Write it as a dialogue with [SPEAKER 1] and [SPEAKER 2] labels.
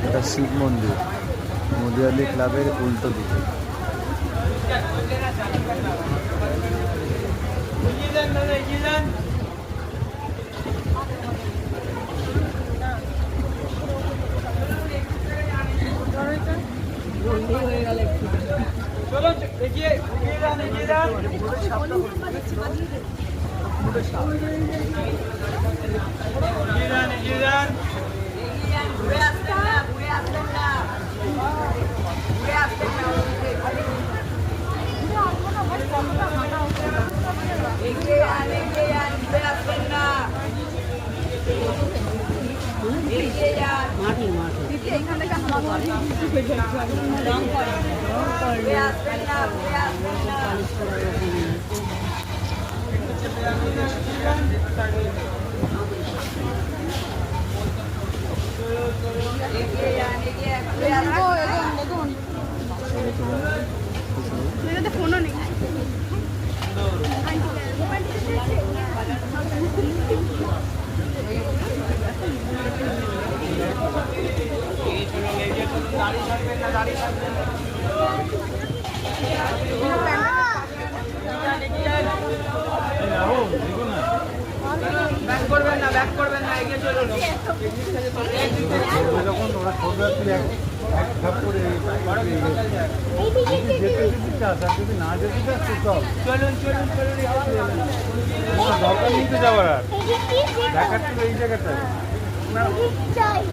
[SPEAKER 1] এটা শিব মন্দির, মদিয়ালি ক্লাবের উল্টো দিকে।
[SPEAKER 2] ফোনও নেই।
[SPEAKER 1] যদি না যেতে চাস চল,
[SPEAKER 3] চলুন চলুন চলুন
[SPEAKER 1] দরকার নিতে যাওয়ার আর দেখার ছিল এই জায়গাটা।